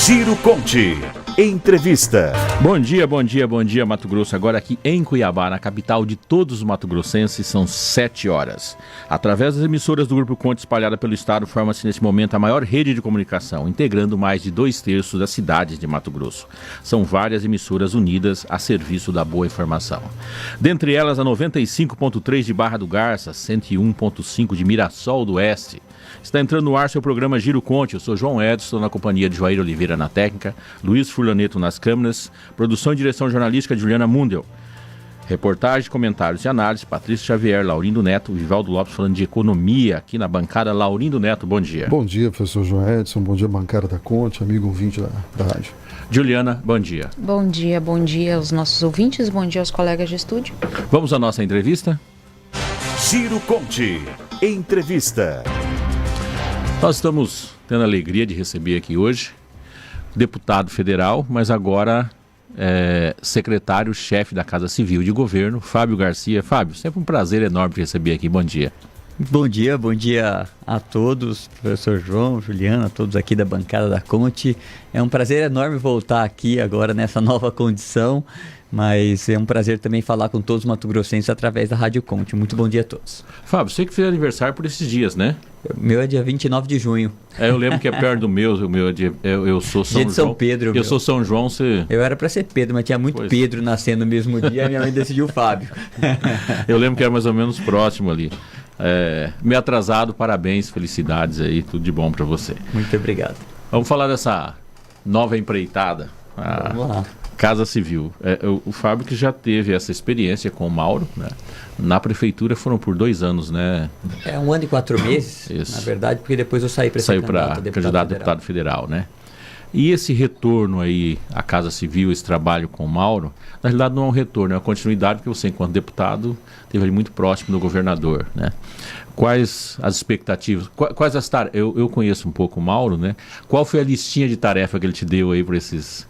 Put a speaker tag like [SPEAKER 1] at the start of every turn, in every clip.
[SPEAKER 1] Ciro Conte, entrevista.
[SPEAKER 2] Bom dia, Mato Grosso. Agora aqui em Cuiabá, na capital de todos os mato-grossenses, são 7 horas. Através das emissoras do Grupo Conte espalhada pelo estado, forma-se nesse momento a maior rede de comunicação, integrando mais de 2/3 das cidades de Mato Grosso. São várias emissoras unidas a serviço da boa informação. Dentre elas, a 95.3 de Barra do Garça, 101.5 de Mirassol do Oeste. Está entrando no ar seu programa Giro Conte. Eu sou João Edson, na companhia de Joair Oliveira na técnica, Luiz Furlaneto nas câmeras, produção e direção jornalística de Juliana Mundel. Reportagem, comentários e análise, Patrício Xavier, Laurindo Neto, Vivaldo Lopes falando de economia aqui na bancada. Laurindo Neto, bom dia.
[SPEAKER 3] Bom dia, professor João Edson, bom dia, bancada da Conte, amigo ouvinte da rádio.
[SPEAKER 2] Juliana, bom dia.
[SPEAKER 4] Bom dia aos nossos ouvintes, bom dia aos colegas de estúdio.
[SPEAKER 2] Vamos à nossa entrevista?
[SPEAKER 1] Ciro Conte, entrevista.
[SPEAKER 2] Nós estamos tendo a alegria de receber aqui hoje deputado federal, mas agora secretário-chefe da Casa Civil de Governo, Fábio Garcia. Fábio, sempre um prazer enorme te receber aqui. Bom dia.
[SPEAKER 5] Bom dia a todos, professor João, Juliana, todos aqui da bancada da Conte. É um prazer enorme voltar aqui agora nessa nova condição, mas é um prazer também falar com todos os mato-grossenses através da Rádio Conte. Muito bom dia a todos.
[SPEAKER 2] Fábio, você que fez aniversário por esses dias, né?
[SPEAKER 5] O meu é dia 29 de junho.
[SPEAKER 2] Eu lembro que é perto do meu, o meu é dia, eu sou São
[SPEAKER 5] dia de
[SPEAKER 2] João.
[SPEAKER 5] São Pedro.
[SPEAKER 2] Eu sou São João, você...
[SPEAKER 5] Eu era para ser Pedro, mas tinha muito Pedro nascendo no mesmo dia, e minha mãe decidiu Fábio.
[SPEAKER 2] Eu lembro que era mais ou menos próximo ali. Meio atrasado, parabéns, felicidades aí, tudo de bom para você.
[SPEAKER 5] Muito obrigado.
[SPEAKER 2] Vamos falar dessa nova empreitada,
[SPEAKER 5] Vamos lá.
[SPEAKER 2] Casa Civil. O Fábio que já teve essa experiência com o Mauro, né? Na prefeitura foram por 2 anos, né?
[SPEAKER 5] 1 ano e 4 meses,
[SPEAKER 2] Isso.
[SPEAKER 5] Na verdade, porque depois eu saí para
[SPEAKER 2] ser candidato a deputado federal, né? E esse retorno aí à Casa Civil, esse trabalho com o Mauro, na realidade não é um retorno, é uma continuidade, porque você, enquanto deputado, esteve ali muito próximo do governador, né? Quais as expectativas? Quais as tarefas? Eu conheço um pouco o Mauro, né? Qual foi a listinha de tarefa que ele te deu aí por esses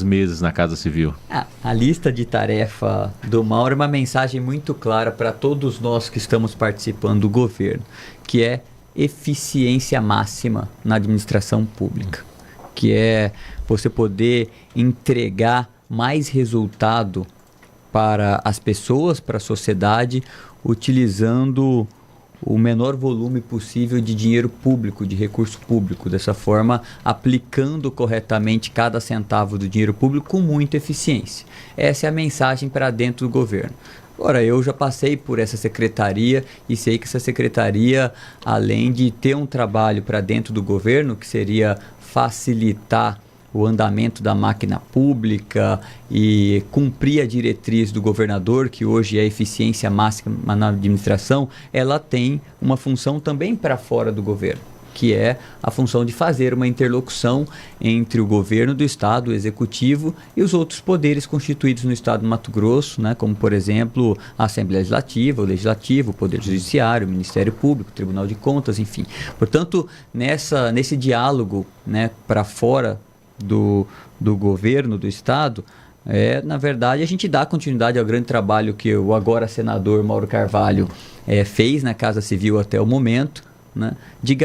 [SPEAKER 2] meses na Casa Civil?
[SPEAKER 5] A lista de tarefa do Mauro é uma mensagem muito clara para todos nós que estamos participando do governo, que é eficiência máxima na administração pública, que é você poder entregar mais resultado para as pessoas, para a sociedade, utilizando o menor volume possível de dinheiro público, de recurso público, dessa forma aplicando corretamente cada centavo do dinheiro público com muita eficiência. Essa é a mensagem para dentro do governo. Agora, eu já passei por essa secretaria e sei que essa secretaria, além de ter um trabalho para dentro do governo, que seria facilitar o andamento da máquina pública e cumprir a diretriz do governador, que hoje é a eficiência máxima na administração, ela tem uma função também para fora do governo, que é a função de fazer uma interlocução entre o governo do estado, o executivo e os outros poderes constituídos no estado do Mato Grosso, né, como, por exemplo, a Assembleia Legislativa, o Legislativo, o Poder Judiciário, o Ministério Público, o Tribunal de Contas, enfim. Portanto, nesse diálogo, né, para fora do governo do estado, na verdade a gente dá continuidade ao grande trabalho que o agora senador Mauro Carvalho fez na Casa Civil até o momento, né, de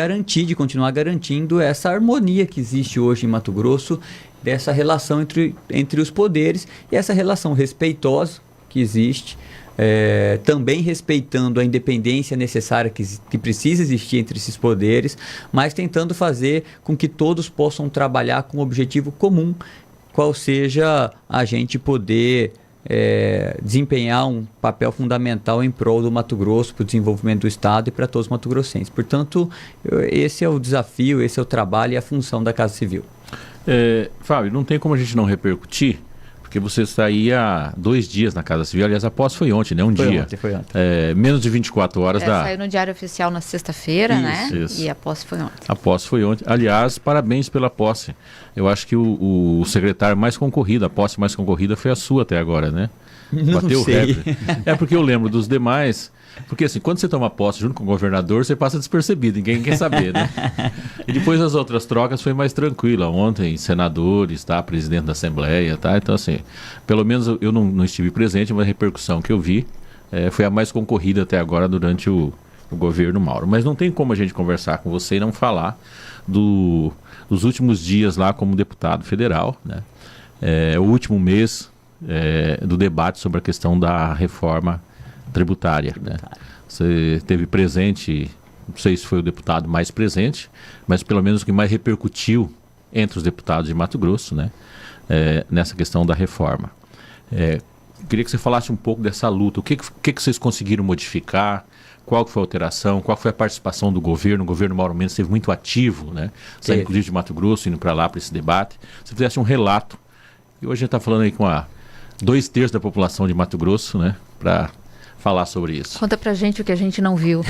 [SPEAKER 5] continuar garantindo essa harmonia que existe hoje em Mato Grosso, dessa relação entre os poderes e essa relação respeitosa que existe, também respeitando a independência necessária que precisa existir entre esses poderes, mas tentando fazer com que todos possam trabalhar com um objetivo comum, qual seja a gente poder desempenhar um papel fundamental em prol do Mato Grosso, para o desenvolvimento do estado e para todos os mato-grossenses. Portanto, esse é o desafio, esse é o trabalho e a função da Casa Civil.
[SPEAKER 2] Fábio, não tem como a gente não repercutir, porque você está aí há 2 dias na Casa Civil. Aliás, a posse foi ontem, né?
[SPEAKER 5] Foi ontem.
[SPEAKER 2] Menos de 24 horas
[SPEAKER 4] saiu no Diário Oficial na sexta-feira, né?
[SPEAKER 2] Isso.
[SPEAKER 4] E a posse foi ontem.
[SPEAKER 2] A posse foi ontem. Aliás, parabéns pela posse. Eu acho que o secretário mais concorrido, a posse mais concorrida foi a sua até agora, né? Bateu o recorde. Porque eu lembro dos demais. Porque assim, quando você toma posse junto com o governador, você passa despercebido, ninguém quer saber, né? E depois as outras trocas foi mais tranquila. Ontem, senadores, tá? Presidente da Assembleia, tá? Então assim, pelo menos eu não estive presente, mas a repercussão que eu vi foi a mais concorrida até agora durante o o governo Mauro. Mas não tem como a gente conversar com você e não falar dos últimos dias lá como deputado federal, né? O último mês do debate sobre a questão da reforma tributária, né? Você teve presente, não sei se foi o deputado mais presente, mas pelo menos o que mais repercutiu entre os deputados de Mato Grosso, né? Nessa questão da reforma. Queria que você falasse um pouco dessa luta. O que vocês conseguiram modificar? Qual foi a alteração? Qual foi a participação do governo? O governo Mauro Mendes esteve muito ativo, né? Saindo inclusive de Mato Grosso, indo para lá para esse debate. Se fizesse um relato. E hoje a gente está falando aí com 2/3 da população de Mato Grosso, né? Para falar sobre isso.
[SPEAKER 4] Conta pra gente o que a gente não viu.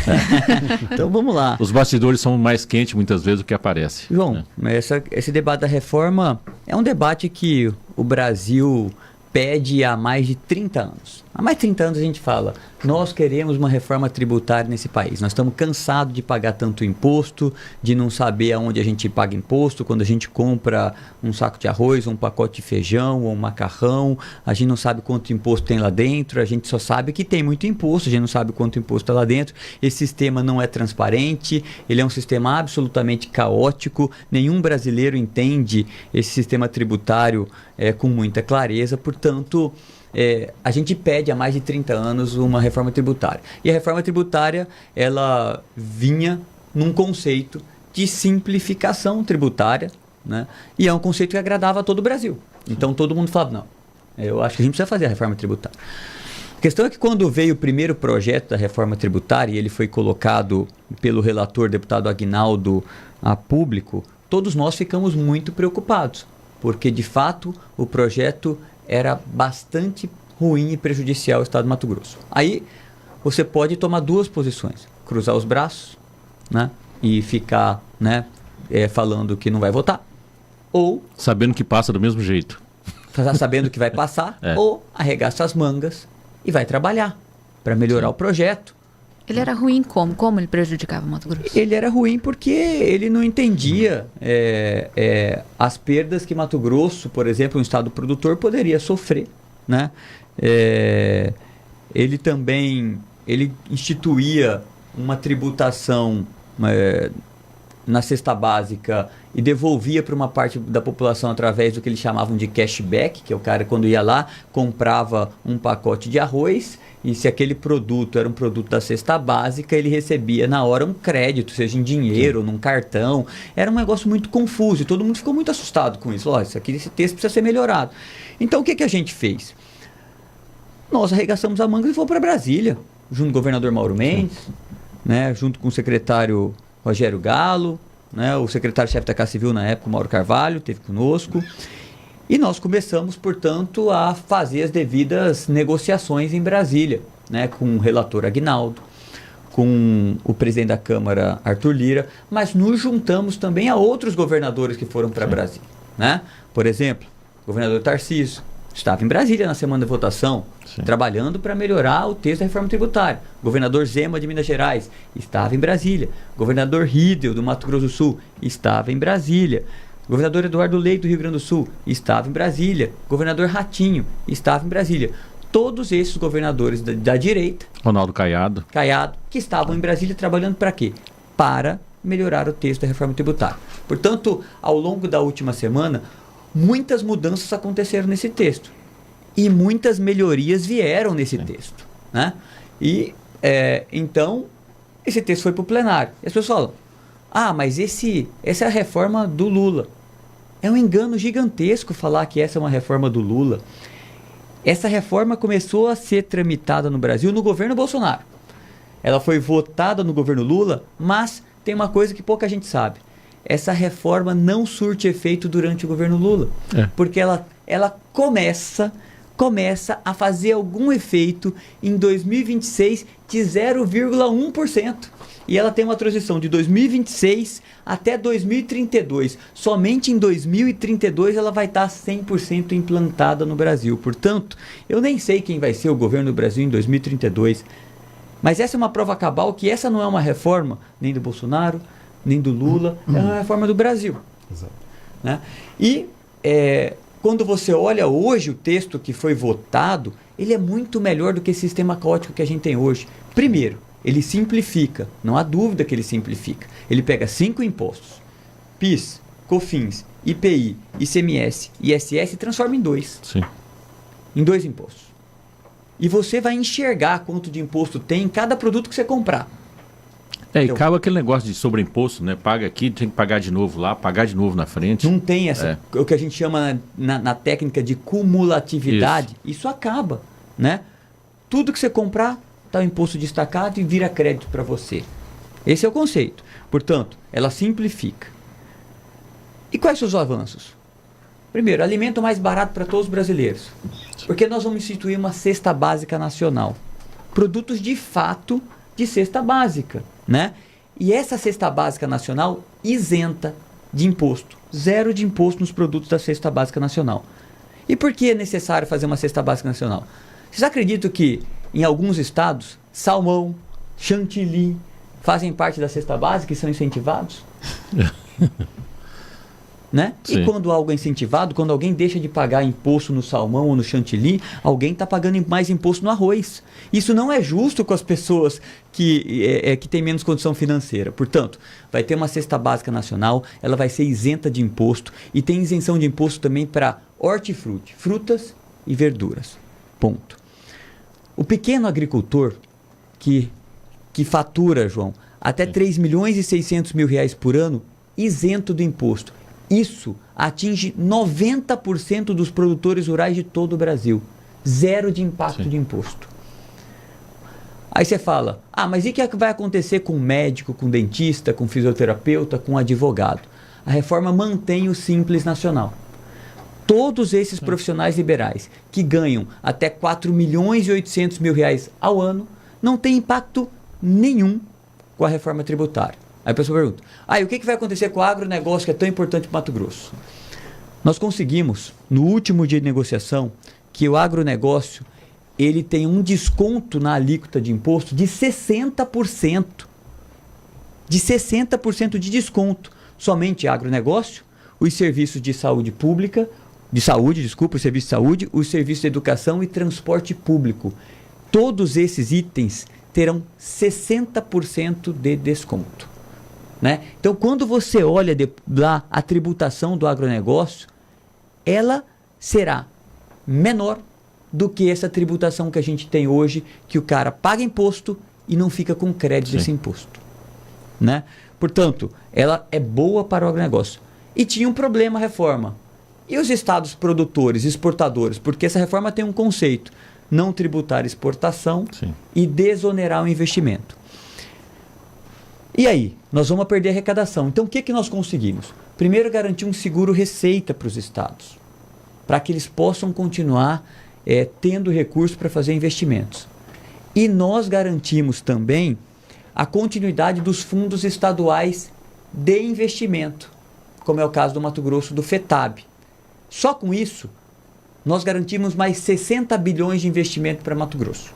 [SPEAKER 5] Então vamos lá.
[SPEAKER 2] Os bastidores são mais quentes muitas vezes do que aparece.
[SPEAKER 5] João,
[SPEAKER 2] né?
[SPEAKER 5] esse debate da reforma é um debate que o Brasil pede há mais de 30 anos. Há mais de 30 anos a gente fala, nós queremos uma reforma tributária nesse país. Nós estamos cansados de pagar tanto imposto, de não saber aonde a gente paga imposto. Quando a gente compra um saco de arroz, um pacote de feijão ou um macarrão, a gente não sabe quanto imposto tem lá dentro, a gente só sabe que tem muito imposto, a gente não sabe quanto imposto está lá dentro. Esse sistema não é transparente, ele é um sistema absolutamente caótico, nenhum brasileiro entende esse sistema tributário com muita clareza, portanto... a gente pede há mais de 30 anos uma reforma tributária. E a reforma tributária, ela vinha num conceito de simplificação tributária, né? E é um conceito que agradava a todo o Brasil. Então todo mundo falava, não, eu acho que a gente precisa fazer a reforma tributária. A questão é que quando veio o primeiro projeto da reforma tributária, e ele foi colocado pelo relator, deputado Aguinaldo, a público, todos nós ficamos muito preocupados, porque de fato o projeto era bastante ruim e prejudicial ao estado de Mato Grosso. Aí você pode tomar duas posições: cruzar os braços, né, e ficar, né, falando que não vai votar, ou
[SPEAKER 2] sabendo que passa do mesmo jeito,
[SPEAKER 5] sabendo que vai passar, ou arregaça as mangas e vai trabalhar para melhorar o projeto.
[SPEAKER 4] Ele era ruim como? Como ele prejudicava o Mato Grosso?
[SPEAKER 5] Ele era ruim porque ele não entendia as perdas que Mato Grosso, por exemplo, um estado produtor, poderia sofrer, né? Ele também instituía uma tributação na cesta básica e devolvia para uma parte da população através do que eles chamavam de cashback, que é o cara, quando ia lá, comprava um pacote de arroz, e se aquele produto era um produto da cesta básica, ele recebia na hora um crédito, seja em dinheiro, num cartão. Era um negócio muito confuso e todo mundo ficou muito assustado com isso. Esse texto precisa ser melhorado. Então o que a gente fez? Nós arregaçamos a manga e fomos para Brasília, junto com o governador Mauro Mendes, né, junto com o secretário Rogério Galo, né, o secretário-chefe da Casa Civil na época, o Mauro Carvalho, esteve conosco. E nós começamos, portanto, a fazer as devidas negociações em Brasília, né, com o relator Aguinaldo, com o presidente da Câmara, Arthur Lira, mas nos juntamos também a outros governadores que foram para Brasília, né? Por exemplo, o governador Tarcísio estava em Brasília na semana da votação, trabalhando para melhorar o texto da reforma tributária. O governador Zema de Minas Gerais estava em Brasília. O governador Riedel do Mato Grosso do Sul estava em Brasília. O governador Eduardo Leite do Rio Grande do Sul estava em Brasília. O governador Ratinho estava em Brasília. Todos esses governadores da direita,
[SPEAKER 2] Ronaldo Caiado,
[SPEAKER 5] que estavam em Brasília trabalhando para quê? Para melhorar o texto da reforma tributária. Portanto, ao longo da última semana, muitas mudanças aconteceram nesse texto. E muitas melhorias vieram nesse texto, né? E, então, esse texto foi para o plenário. E as pessoas falam, mas essa é a reforma do Lula. É um engano gigantesco falar que essa é uma reforma do Lula. Essa reforma começou a ser tramitada no Brasil no governo Bolsonaro. Ela foi votada no governo Lula, mas tem uma coisa que pouca gente sabe. Essa reforma não surte efeito durante o governo Lula. Porque ela começa a fazer algum efeito em 2026 de 0,1%. E ela tem uma transição de 2026 até 2032. Somente em 2032 ela vai estar 100% implantada no Brasil. Portanto, eu nem sei quem vai ser o governo do Brasil em 2032. Mas essa é uma prova cabal que essa não é uma reforma nem do Bolsonaro, nem do Lula, é uma reforma do Brasil.
[SPEAKER 3] Exato.
[SPEAKER 5] Né? E quando você olha hoje o texto que foi votado, ele é muito melhor do que esse sistema caótico que a gente tem hoje. Primeiro, ele simplifica, não há dúvida que ele simplifica. Ele pega 5 impostos, PIS, COFINS, IPI, ICMS, ISS e transforma em 2.
[SPEAKER 2] Sim.
[SPEAKER 5] Em 2 impostos. E você vai enxergar quanto de imposto tem em cada produto que você comprar.
[SPEAKER 2] E
[SPEAKER 5] Então,
[SPEAKER 2] acaba aquele negócio de sobreimposto, né? Paga aqui, tem que pagar de novo lá, pagar de novo na frente.
[SPEAKER 5] não tem o que a gente chama na técnica de cumulatividade. Isso acaba, né? Tudo que você comprar está o imposto destacado e vira crédito para você. Esse é o conceito. Portanto, ela simplifica. E quais são os avanços? Primeiro, alimento mais barato para todos os brasileiros. Porque nós vamos instituir uma cesta básica nacional. Produtos de fato de cesta básica, né? E essa cesta básica nacional isenta de imposto. 0 de imposto nos produtos da cesta básica nacional. E por que é necessário fazer uma cesta básica nacional? Vocês acreditam que em alguns estados, salmão, chantilly fazem parte da cesta básica e são incentivados? Né? E quando algo é incentivado, quando alguém deixa de pagar imposto no salmão ou no chantilly, alguém está pagando mais imposto no arroz. Isso não é justo com as pessoas que têm menos condição financeira. Portanto, vai ter uma cesta básica nacional, ela vai ser isenta de imposto e tem isenção de imposto também para hortifruti, frutas e verduras. Ponto. O pequeno agricultor que fatura, João, até 3 milhões e 600 mil reais por ano, isento do imposto. Isso atinge 90% dos produtores rurais de todo o Brasil. 0 de impacto de imposto. Aí você fala, mas e o que vai acontecer com médico, com dentista, com fisioterapeuta, com advogado? A reforma mantém o Simples Nacional. Todos esses profissionais liberais que ganham até 4 milhões e 800 mil reais ao ano não tem impacto nenhum com a reforma tributária. Aí a pessoa pergunta, e o que vai acontecer com o agronegócio que é tão importante para o Mato Grosso? Nós conseguimos, no último dia de negociação, que o agronegócio ele tem um desconto na alíquota de imposto de 60%. De 60% de desconto. Somente agronegócio, os serviços de saúde pública, os serviços de saúde, os serviços de educação e transporte público. Todos esses itens terão 60% de desconto. Né? Então, quando você olha lá a tributação do agronegócio, ela será menor do que essa tributação que a gente tem hoje, que o cara paga imposto e não fica com crédito desse imposto. Né? Portanto, ela é boa para o agronegócio. E tinha um problema a reforma. E os estados produtores, exportadores? Porque essa reforma tem um conceito: não tributar exportação e desonerar o investimento. E aí, nós vamos perder a arrecadação. Então, o que nós conseguimos? Primeiro, garantir um seguro-receita para os estados, para que eles possam continuar tendo recursos para fazer investimentos. E nós garantimos também a continuidade dos fundos estaduais de investimento, como é o caso do Mato Grosso, do FETAB. Só com isso, nós garantimos mais 60 bilhões de investimento para Mato Grosso.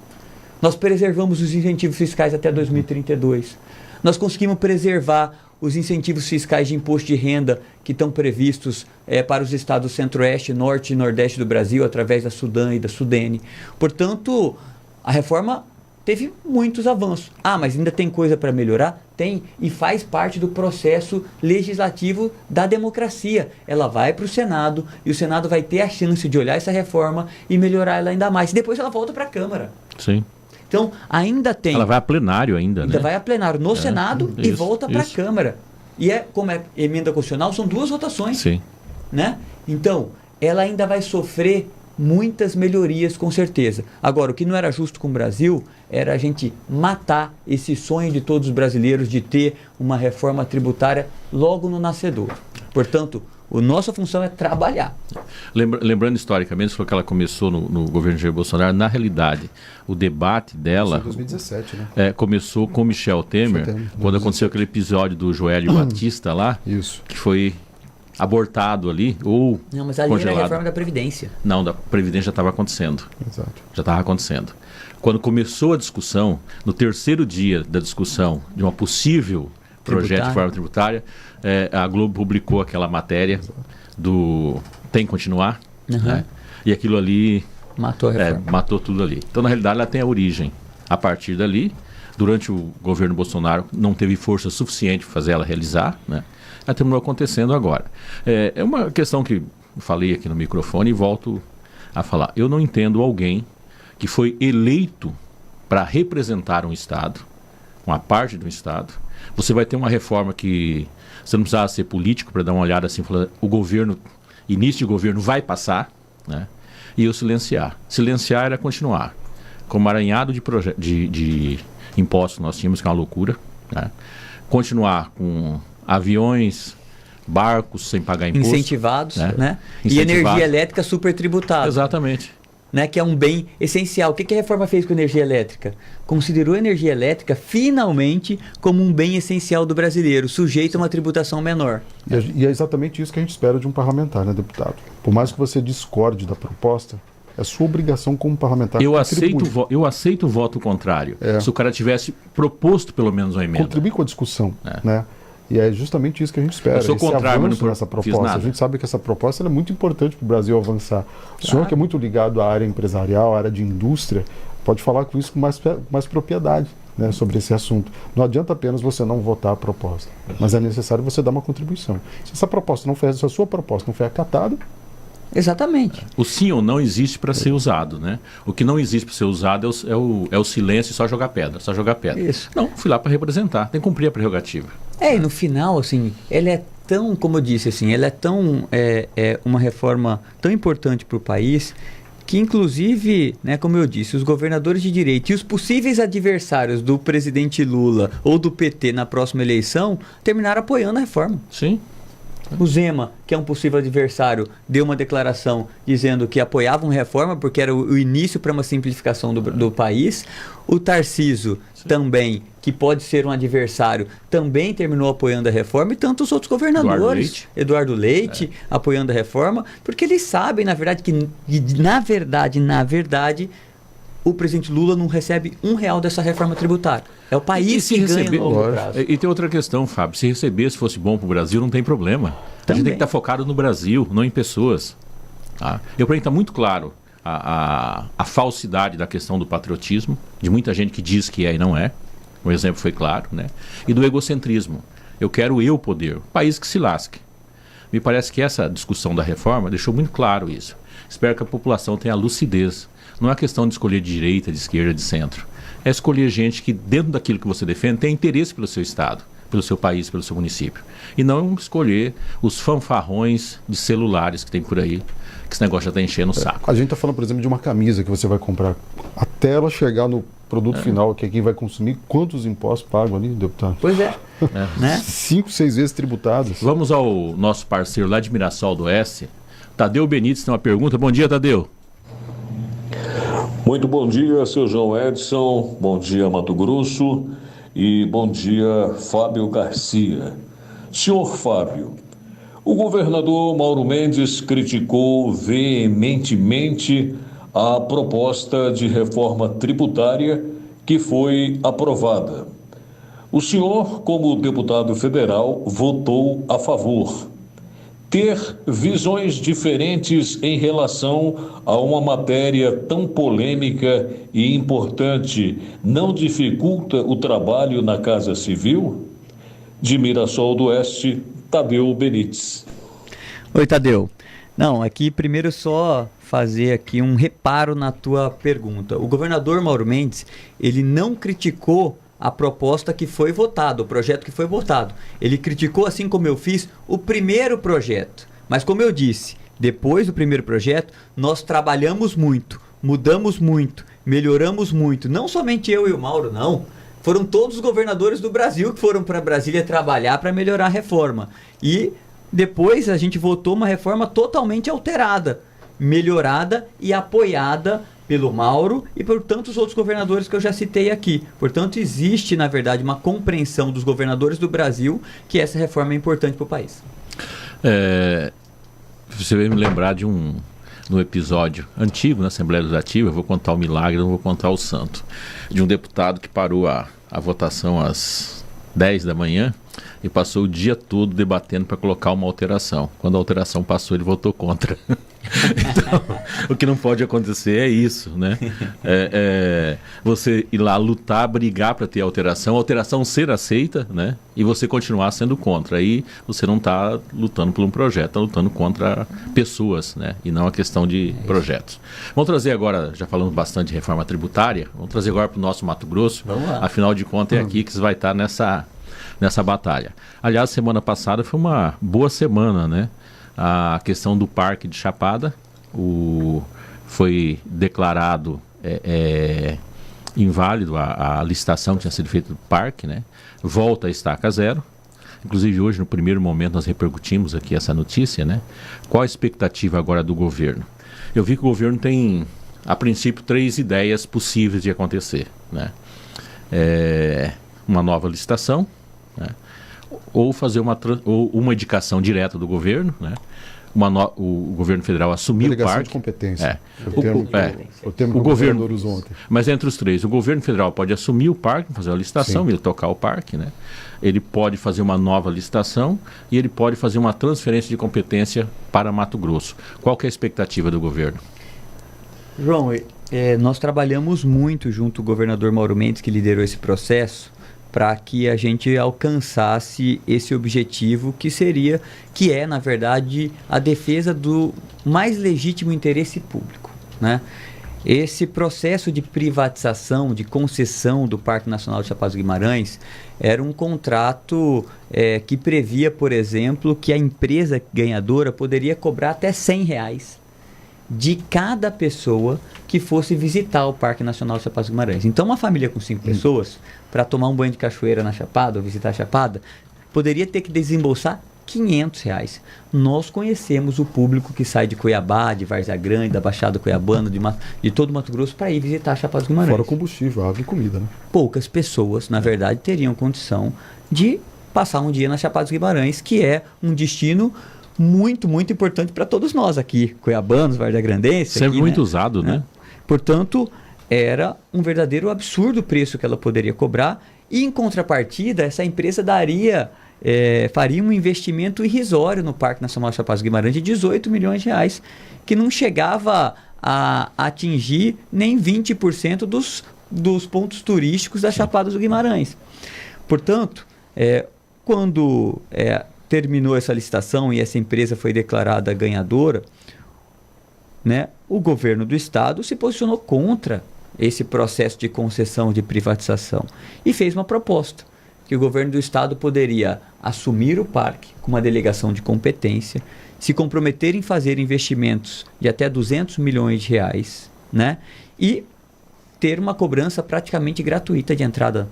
[SPEAKER 5] Nós preservamos os incentivos fiscais até 2032. Nós conseguimos preservar os incentivos fiscais de imposto de renda que estão previstos para os estados centro-oeste, norte e nordeste do Brasil, através da Sudan e da Sudene. Portanto, a reforma teve muitos avanços. Mas ainda tem coisa para melhorar? Tem, e faz parte do processo legislativo da democracia. Ela vai para o Senado, e o Senado vai ter a chance de olhar essa reforma e melhorar ela ainda mais. E depois ela volta para a Câmara.
[SPEAKER 2] Sim.
[SPEAKER 5] Então, ainda tem...
[SPEAKER 2] Ela vai a plenário ainda, né?
[SPEAKER 5] Vai a plenário no Senado e volta para a Câmara. E como é emenda constitucional, são 2 votações.
[SPEAKER 2] Sim.
[SPEAKER 5] Né? Então, ela ainda vai sofrer muitas melhorias, com certeza. Agora, o que não era justo com o Brasil era a gente matar esse sonho de todos os brasileiros de ter uma reforma tributária logo no nascedor. Portanto, a nossa função é trabalhar.
[SPEAKER 2] Lembrando historicamente, foi que ela começou no governo Jair Bolsonaro. Na realidade, o debate dela...
[SPEAKER 3] Isso em 2017, né?
[SPEAKER 2] Começou com Michel Temer, quando aconteceu aquele episódio do Joélio Batista lá, que foi abortado ali, ou
[SPEAKER 5] Não, mas ali
[SPEAKER 2] congelado.
[SPEAKER 5] era a reforma da Previdência.
[SPEAKER 2] Não, da Previdência já estava acontecendo.
[SPEAKER 3] Exato.
[SPEAKER 2] Já estava acontecendo. Quando começou a discussão, no terceiro dia da discussão de uma possível projeto de reforma tributária, a Globo publicou aquela matéria do tem que continuar, né? E aquilo ali
[SPEAKER 5] matou a reforma.
[SPEAKER 2] Matou tudo ali. Então, na realidade, ela tem a origem a partir dali durante o governo Bolsonaro não teve força suficiente para fazer ela realizar, né? Ela terminou acontecendo agora. É uma questão que eu falei aqui no microfone e volto a falar. Eu não entendo alguém que foi eleito para representar um Estado, uma parte do Estado. Você vai ter uma reforma que você não precisava ser político para dar uma olhada assim, falar, o governo, início de governo vai passar, né? E eu silenciar. Silenciar era continuar. Com o emaranhado de impostos que nós tínhamos, que é uma loucura, né? Continuar com aviões, barcos sem pagar imposto.
[SPEAKER 5] Incentivados, né? E
[SPEAKER 2] Incentivados.
[SPEAKER 5] energia elétrica super tributada.
[SPEAKER 2] Exatamente.
[SPEAKER 5] Né, que é um bem essencial. O que a reforma fez com a energia elétrica? Considerou a energia elétrica finalmente como um bem essencial do brasileiro, sujeito a uma tributação menor.
[SPEAKER 3] E é exatamente isso que a gente espera de um parlamentar, né, deputado? Por mais que você discorde da proposta, é sua obrigação como parlamentar
[SPEAKER 2] Eu
[SPEAKER 3] contribuir.
[SPEAKER 2] aceito o voto contrário. Se o cara tivesse proposto pelo menos uma emenda.
[SPEAKER 3] Contribuir com a discussão, né? E é justamente isso que a gente espera.
[SPEAKER 2] Eu sou
[SPEAKER 3] esse
[SPEAKER 2] contrário, mas
[SPEAKER 3] avanço
[SPEAKER 2] não
[SPEAKER 3] nessa
[SPEAKER 2] fiz
[SPEAKER 3] proposta.
[SPEAKER 2] nada.
[SPEAKER 3] A gente sabe que essa proposta ela é muito importante para o Brasil avançar. O senhor que é muito ligado à área empresarial, à área de indústria, pode falar com isso com mais propriedade, né, sobre esse assunto. Não adianta apenas você não votar a proposta, mas é necessário você dar uma contribuição. Se essa proposta não foi, se a sua proposta não foi acatada,
[SPEAKER 5] Exatamente.
[SPEAKER 2] O sim ou não existe para ser usado, né? O que não existe para ser usado é o silêncio e só jogar pedra, só jogar pedra.
[SPEAKER 5] Isso.
[SPEAKER 2] Não, fui lá para representar, tem que cumprir a prerrogativa.
[SPEAKER 5] E no final, assim, ela é tão, como eu disse, assim, ela é tão, uma reforma tão importante para o país, que inclusive, né, como eu disse, os governadores de direita e os possíveis adversários do presidente Lula ou do PT na próxima eleição, terminaram apoiando a reforma.
[SPEAKER 2] Sim.
[SPEAKER 5] O Zema, que é um possível adversário, deu uma declaração dizendo que apoiava uma reforma porque era o início para uma simplificação do país. O Tarcísio também, que pode ser um adversário, também terminou apoiando a reforma, e tantos outros governadores. Eduardo Leite apoiando a reforma, porque eles sabem, na verdade, que na verdade, o presidente Lula não recebe R$1 dessa reforma tributária. É o país que ganha no longo prazo.
[SPEAKER 2] E tem outra questão, Fábio. Se recebesse, fosse bom para o Brasil, não tem problema. A gente tem que estar focado no Brasil, não em pessoas. Tá? Para mim está muito claro a falsidade da questão do patriotismo, de muita gente que diz que é e não é. O exemplo foi claro, né? E do egocentrismo. Eu quero eu poder. O país que se lasque. Me parece que essa discussão da reforma deixou muito claro isso. Espero que a população tenha lucidez. Não é questão de escolher de direita, de esquerda, de centro. É escolher gente que, dentro daquilo que você defende, tem interesse pelo seu estado, pelo seu país, pelo seu município. E não escolher os fanfarrões de celulares que tem por aí, que esse negócio já está enchendo o saco.
[SPEAKER 3] A gente está falando, por exemplo, de uma camisa que você vai comprar. Até ela chegar no produto final, que é quem vai consumir, quantos impostos pagam ali, deputado?
[SPEAKER 5] Pois é. Né?
[SPEAKER 3] 5, 6 vezes tributados.
[SPEAKER 2] Vamos ao nosso parceiro lá de Mirassol do Oeste. Tadeu Benites tem uma pergunta. Bom dia, Tadeu.
[SPEAKER 6] Muito bom dia, seu João Edson, bom dia, Mato Grosso, e bom dia, Fábio Garcia. Senhor Fábio, o governador Mauro Mendes criticou veementemente a proposta de reforma tributária que foi aprovada. O senhor, como deputado federal, votou a favor. Ter visões diferentes em relação a uma matéria tão polêmica e importante não dificulta o trabalho na Casa Civil? De Mirassol do Oeste, Tadeu Benites.
[SPEAKER 5] Oi, Tadeu. Não, aqui primeiro só fazer aqui um reparo na tua pergunta. O governador Mauro Mendes, ele não criticou a proposta que foi votada, o projeto que foi votado. Ele criticou, assim como eu fiz, o primeiro projeto. Mas como eu disse, depois do primeiro projeto, nós trabalhamos muito, mudamos muito, melhoramos muito. Não somente eu e o Mauro, não. Foram todos os governadores do Brasil que foram para Brasília trabalhar para melhorar a reforma. E depois a gente votou uma reforma totalmente alterada, melhorada e apoiada pelo Mauro e por tantos outros governadores que eu já citei aqui. Portanto, existe, na verdade, uma compreensão dos governadores do Brasil que essa reforma é importante para o país.
[SPEAKER 2] Você vai me lembrar de um episódio antigo na Assembleia Legislativa, eu vou contar o milagre, não vou contar o santo, de um deputado que parou a votação às 10 da manhã e passou o dia todo debatendo para colocar uma alteração. Quando a alteração passou, ele votou contra. Então, o que não pode acontecer é isso, né? Você ir lá lutar, brigar para ter a alteração ser aceita, né? E você continuar sendo contra. Aí você não está lutando por um projeto, está lutando contra pessoas, né? E não a questão de projetos. Vamos trazer agora, já falamos bastante de reforma tributária, vamos trazer agora para o nosso Mato Grosso.
[SPEAKER 5] Vamos lá.
[SPEAKER 2] Afinal de contas, é aqui que você vai estar nessa batalha. Aliás, semana passada foi uma boa semana, né? A questão do Parque de Chapada foi declarado inválido a licitação que tinha sido feita do parque, né? Volta a estaca zero. Inclusive hoje, no primeiro momento, nós repercutimos aqui essa notícia, né? Qual a expectativa agora do governo? Eu vi que o governo tem, a princípio, 3 ideias possíveis de acontecer, né? Uma nova licitação, né? Ou fazer uma indicação direta do governo, né? O governo federal assumir o
[SPEAKER 3] Delegação
[SPEAKER 2] parque.
[SPEAKER 3] de competência.
[SPEAKER 2] O
[SPEAKER 3] O termo
[SPEAKER 2] o
[SPEAKER 3] que
[SPEAKER 2] governo
[SPEAKER 3] governador usou ontem.
[SPEAKER 2] Mas entre os 3, o governo federal pode assumir o parque, fazer uma licitação,
[SPEAKER 3] Sim.
[SPEAKER 2] ele tocar o parque, né? Ele pode fazer uma nova licitação e ele pode fazer uma transferência de competência para Mato Grosso. Qual que é a expectativa do governo?
[SPEAKER 5] João, nós trabalhamos muito junto ao governador Mauro Mendes, que liderou esse processo, para que a gente alcançasse esse objetivo que é, na verdade, a defesa do mais legítimo interesse público, né? Esse processo de privatização, de concessão do Parque Nacional de Chapada dos Guimarães era um contrato que previa, por exemplo, que a empresa ganhadora poderia cobrar até R$100 de cada pessoa que fosse visitar o Parque Nacional de Chapada dos Guimarães. Então, uma família com 5 pessoas, para tomar um banho de cachoeira na Chapada ou visitar a Chapada, poderia ter que desembolsar R$500. Nós conhecemos o público que sai de Cuiabá, de Várzea Grande, da Baixada Cuiabana, de todo o Mato Grosso para ir visitar a Chapada dos Guimarães.
[SPEAKER 3] Fora combustível, água e comida, né?
[SPEAKER 5] Poucas pessoas, na verdade, teriam condição de passar um dia na Chapada dos Guimarães, que é um destino muito, muito importante para todos nós aqui, cuiabanos, vardagrandenses.
[SPEAKER 2] Sempre
[SPEAKER 5] aqui,
[SPEAKER 2] muito
[SPEAKER 5] né?
[SPEAKER 2] usado, né?
[SPEAKER 5] Portanto, era um verdadeiro absurdo o preço que ela poderia cobrar e, em contrapartida, essa empresa faria um investimento irrisório no Parque Nacional Chapada dos Guimarães de R$18 milhões, que não chegava a atingir nem 20% dos pontos turísticos da Chapada dos Guimarães. Portanto, quando terminou essa licitação e essa empresa foi declarada ganhadora, né, o governo do estado se posicionou contra esse processo de concessão de privatização e fez uma proposta que o governo do estado poderia assumir o parque com uma delegação de competência, se comprometer em fazer investimentos de até R$200 milhões, né, e ter uma cobrança praticamente gratuita de entrada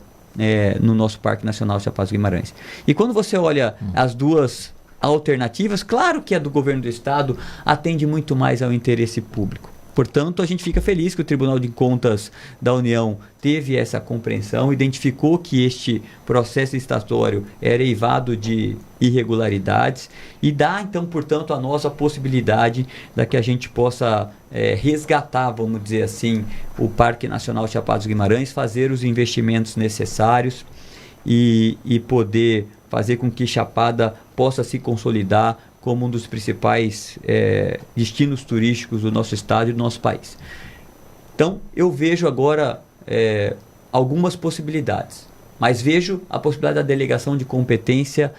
[SPEAKER 5] no nosso Parque Nacional Chapada dos Guimarães. E quando você olha as duas alternativas, claro que a do governo do estado atende muito mais ao interesse público. Portanto, a gente fica feliz que o Tribunal de Contas da União teve essa compreensão, identificou que este processo licitatório era eivado de irregularidades e dá, então, portanto, a nós a possibilidade da que a gente possa resgatar, vamos dizer assim, o Parque Nacional Chapada dos Guimarães, fazer os investimentos necessários e poder fazer com que Chapada possa se consolidar como um dos principais destinos turísticos do nosso estado e do nosso país. Então, eu vejo agora algumas possibilidades, mas vejo a possibilidade da delegação de competência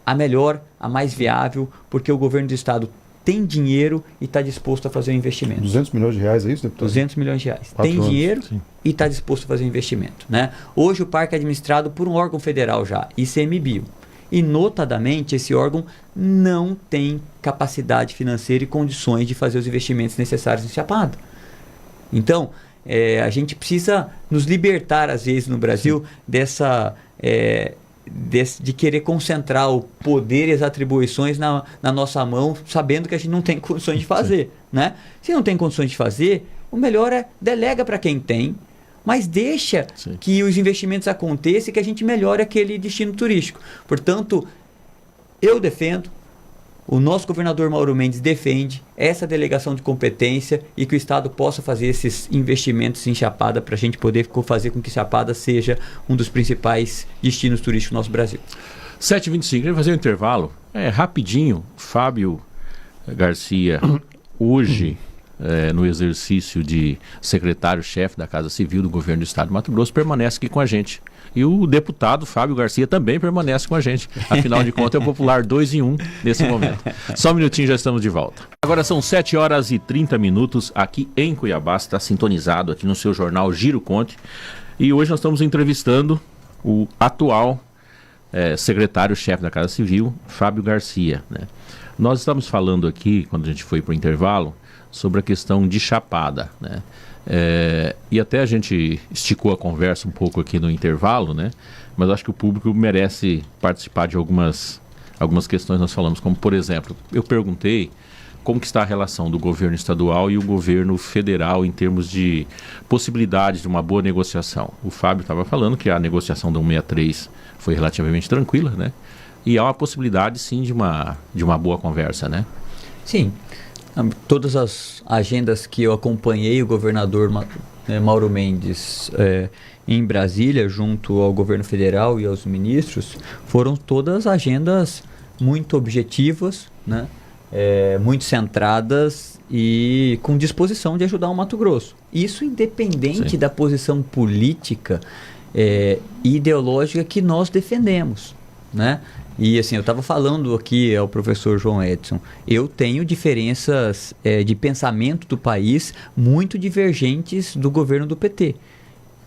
[SPEAKER 5] a melhor, a mais viável, porque o governo do estado tem dinheiro e está disposto a fazer um investimento.
[SPEAKER 3] R$200 milhões, é isso, deputado?
[SPEAKER 5] R$200 milhões.
[SPEAKER 3] 4
[SPEAKER 5] Tem
[SPEAKER 3] anos,
[SPEAKER 5] dinheiro
[SPEAKER 3] sim.
[SPEAKER 5] e está disposto a fazer um investimento, né? Hoje o parque é administrado por um órgão federal já, ICMBio. E, notadamente, esse órgão não tem capacidade financeira e condições de fazer os investimentos necessários em Chapada. Então, a gente precisa nos libertar, às vezes, no Brasil, de querer concentrar o poder e as atribuições na nossa mão, sabendo que a gente não tem condições de fazer, né? Se não tem condições de fazer, o melhor é delega para quem tem, mas deixa que os investimentos aconteçam e que a gente melhore aquele destino turístico. Portanto, eu defendo, o nosso governador Mauro Mendes defende essa delegação de competência e que o estado possa fazer esses investimentos em Chapada para a gente poder fazer com que Chapada seja um dos principais destinos turísticos do nosso Brasil.
[SPEAKER 2] 7h25, queria fazer um intervalo. Rapidinho, Fábio Garcia, hoje, no exercício de secretário-chefe da Casa Civil do Governo do Estado de Mato Grosso, permanece aqui com a gente. E o deputado Fábio Garcia também permanece com a gente. Afinal de contas, é o popular 2 em 1 nesse momento. Só um minutinho, já estamos de volta. Agora são 7h30 aqui em Cuiabá. Está sintonizado aqui no seu jornal Giro Conte. E hoje nós estamos entrevistando o atual secretário-chefe da Casa Civil, Fábio Garcia, né? Nós estamos falando aqui, quando a gente foi para o intervalo, sobre a questão de Chapada, né? E até a gente esticou a conversa um pouco aqui no intervalo, né? Mas acho que o público merece participar de algumas questões que nós falamos, como por exemplo, eu perguntei como que está a relação do governo estadual e o governo federal em termos de possibilidades de uma boa negociação. O Fábio estava falando que a negociação da 163 foi relativamente tranquila, né? E há uma possibilidade sim de uma boa conversa, né?
[SPEAKER 5] Sim. Todas as agendas que eu acompanhei o governador Mauro Mendes em Brasília, junto ao governo federal e aos ministros, foram todas agendas muito objetivas, né? Muito centradas e com disposição de ajudar o Mato Grosso. Isso independente
[SPEAKER 2] Sim.
[SPEAKER 5] da posição política e ideológica que nós defendemos, né? E assim, eu estava falando aqui ao professor João Edson, eu tenho diferenças de pensamento do país muito divergentes do governo do PT,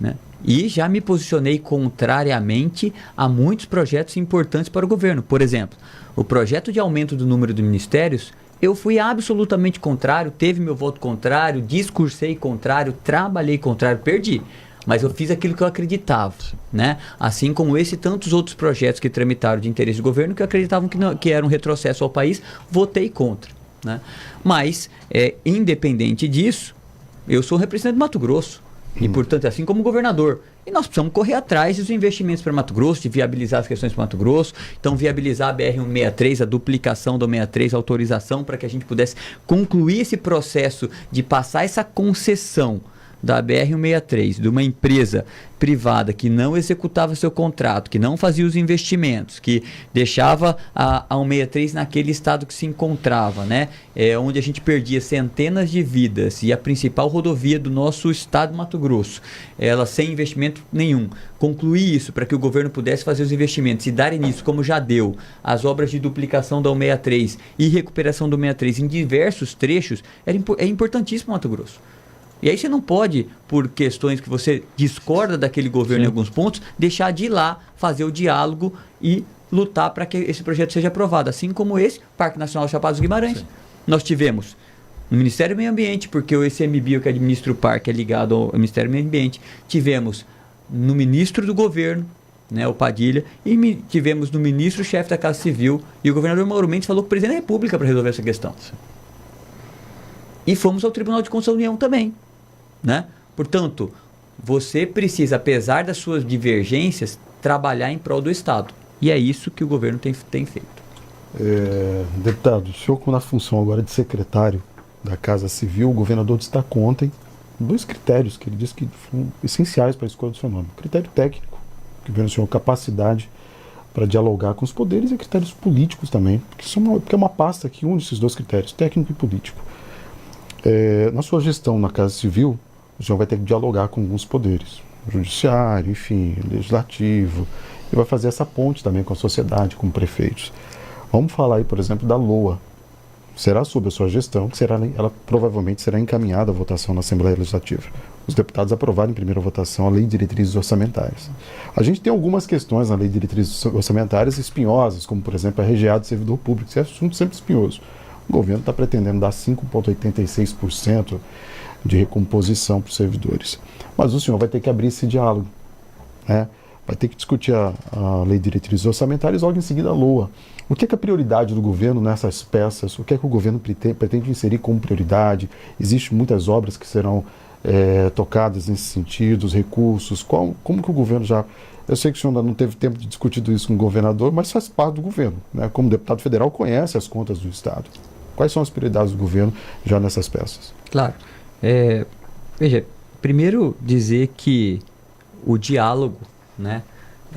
[SPEAKER 5] né? E já me posicionei contrariamente a muitos projetos importantes para o governo. Por exemplo, o projeto de aumento do número de ministérios, eu fui absolutamente contrário, teve meu voto contrário, discursei contrário, trabalhei contrário, perdi. Mas eu fiz aquilo que eu acreditava, né? Assim como esse e tantos outros projetos que tramitaram de interesse do governo que acreditavam que era um retrocesso ao país, votei contra, né? Mas, independente disso, eu sou representante de Mato Grosso. E, portanto, assim como governador. E nós precisamos correr atrás dos investimentos para Mato Grosso, de viabilizar as questões para Mato Grosso. Então, viabilizar a BR-163, a duplicação da 163, a autorização para que a gente pudesse concluir esse processo de passar essa concessão da BR-163, de uma empresa privada que não executava seu contrato, que não fazia os investimentos, que deixava a 163 naquele estado que se encontrava, né? Onde a gente perdia centenas de vidas, e a principal rodovia do nosso estado de Mato Grosso, ela sem investimento nenhum. Concluir isso para que o governo pudesse fazer os investimentos e dar início, como já deu, as obras de duplicação da 163 e recuperação do 163 em diversos trechos, é importantíssimo Mato Grosso. E aí você não pode, por questões que você discorda daquele governo em alguns pontos, deixar de ir lá fazer o diálogo e lutar para que esse projeto seja aprovado. Assim como esse, Parque Nacional Chapada dos Guimarães. Sim. Nós tivemos no Ministério do Meio Ambiente, porque o ICMBio que administra o parque é ligado ao Ministério do Meio Ambiente. Tivemos no ministro do governo, né, o Padilha, e tivemos no ministro-chefe da Casa Civil, e o governador Mauro Mendes falou com o presidente da República para resolver essa questão. Sim. E fomos ao Tribunal de Contas da União também, né? Portanto, você precisa, apesar das suas divergências, trabalhar em prol do Estado. E é isso que o governo tem feito.
[SPEAKER 3] Deputado, o senhor, na função agora de secretário da Casa Civil, o governador destacou ontem 2 critérios que ele disse que foram essenciais para a escolha do seu nome. O critério técnico, que vê no senhor capacidade para dialogar com os poderes, e critérios políticos também, porque é uma pasta que une esses 2 critérios, técnico e político. Na sua gestão na Casa Civil, o senhor vai ter que dialogar com alguns poderes, judiciário, enfim, legislativo, e vai fazer essa ponte também com a sociedade, com prefeitos. Vamos falar aí, por exemplo, da LOA. Será sob a sua gestão, que ela provavelmente será encaminhada à votação na Assembleia Legislativa. Os deputados aprovaram em primeira votação a Lei de Diretrizes Orçamentárias. A gente tem algumas questões na Lei de Diretrizes Orçamentárias espinhosas, como, por exemplo, a regeada de servidor público. Esse é um assunto sempre espinhoso. O governo está pretendendo dar 5,86% de recomposição para os servidores. Mas o senhor vai ter que abrir esse diálogo, né? Vai ter que discutir a Lei de Diretrizes Orçamentárias e logo em seguida a LOA. O que é a prioridade do governo nessas peças? O que é que o governo pretende inserir como prioridade? Existem muitas obras que serão tocadas nesse sentido, os recursos. Como que o governo já... Eu sei que o senhor ainda não teve tempo de discutir tudo isso com o governador, mas faz parte do governo, né? Como deputado federal, conhece as contas do Estado. Quais são as prioridades do governo já nessas peças?
[SPEAKER 5] Claro. Veja, primeiro dizer que o diálogo, né,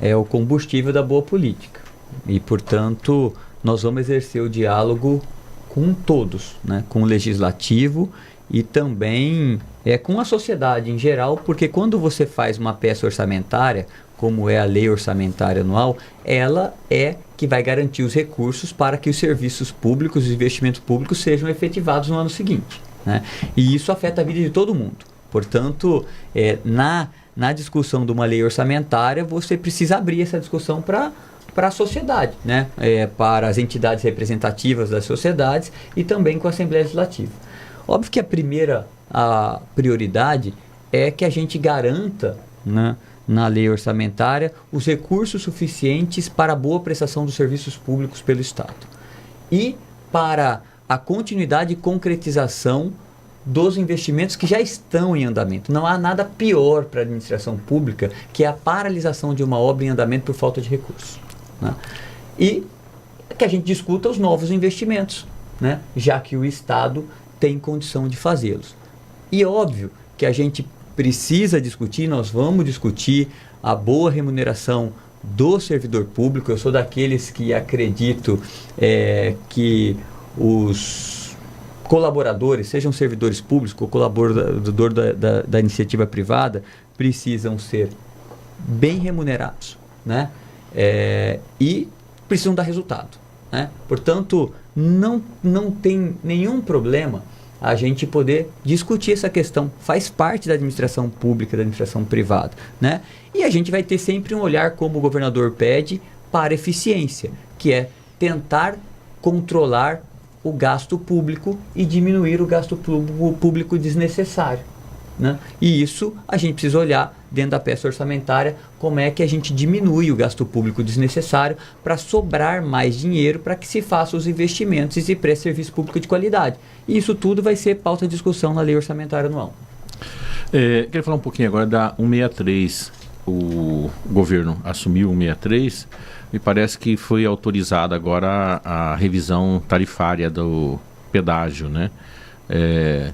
[SPEAKER 5] é o combustível da boa política. E, portanto, nós vamos exercer o diálogo com todos, né? Com o legislativo e também com a sociedade em geral, porque quando você faz uma peça orçamentária, como é a lei orçamentária anual, ela é que vai garantir os recursos para que os serviços públicos, os investimentos públicos sejam efetivados no ano seguinte, né? E isso afeta a vida de todo mundo. Portanto, na discussão de uma lei orçamentária, você precisa abrir essa discussão para a sociedade, né? Para as entidades representativas das sociedades e também com a Assembleia Legislativa. Óbvio que a primeira prioridade é que a gente garanta, né, na lei orçamentária os recursos suficientes para a boa prestação dos serviços públicos pelo Estado e para a continuidade e concretização dos investimentos que já estão em andamento. Não há nada pior para a administração pública que a paralisação de uma obra em andamento por falta de recursos, né? E que a gente discuta os novos investimentos, né, já que o Estado tem condição de fazê-los. E óbvio que a gente precisa discutir, nós vamos discutir a boa remuneração do servidor público. Eu sou daqueles que acredito que os colaboradores, sejam servidores públicos ou colaborador da iniciativa privada, precisam ser bem remunerados, né? E precisam dar resultado, né? Portanto, não tem nenhum problema a gente poder discutir essa questão. Faz parte da administração pública, da administração privada, né? E a gente vai ter sempre um olhar, como o governador pede, para eficiência, que é tentar controlar o gasto público e diminuir o gasto público desnecessário, né? E isso a gente precisa olhar dentro da peça orçamentária, como é que a gente diminui o gasto público desnecessário para sobrar mais dinheiro para que se façam os investimentos e se preste serviço público de qualidade. E isso tudo vai ser pauta de discussão na lei orçamentária anual.
[SPEAKER 2] Queria falar um pouquinho agora da 163. O governo assumiu 163 e parece que foi autorizada agora a revisão tarifária do pedágio, né?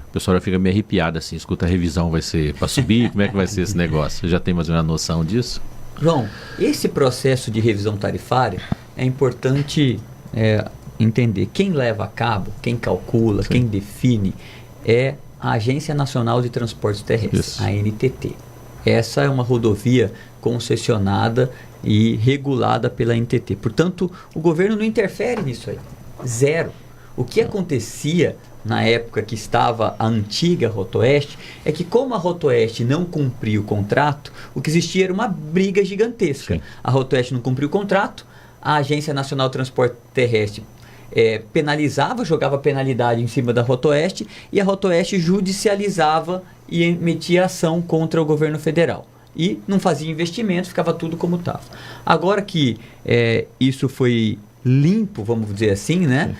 [SPEAKER 2] O pessoal já fica meio arrepiado assim, escuta, a revisão vai ser para subir, como é que vai ser esse negócio? Você já tem mais ou menos noção disso?
[SPEAKER 5] João, esse processo de revisão tarifária é importante entender. Quem leva a cabo, quem calcula, sim, quem define é a Agência Nacional de Transportes Terrestres, isso, a ANTT. Essa é uma rodovia concessionada e regulada pela ANTT. Portanto, o governo não interfere nisso aí. Zero. O que acontecia na época que estava a antiga Rotoeste é que, como a Rotoeste não cumpria o contrato, o que existia era uma briga gigantesca. Sim. A Rotoeste não cumpriu o contrato, a Agência Nacional de Transporte Terrestre penalizava, jogava penalidade em cima da Rotoeste, e a Rotoeste judicializava e emitia ação contra o governo federal. E não fazia investimento, ficava tudo como estava. Agora que isso foi limpo, vamos dizer assim, né?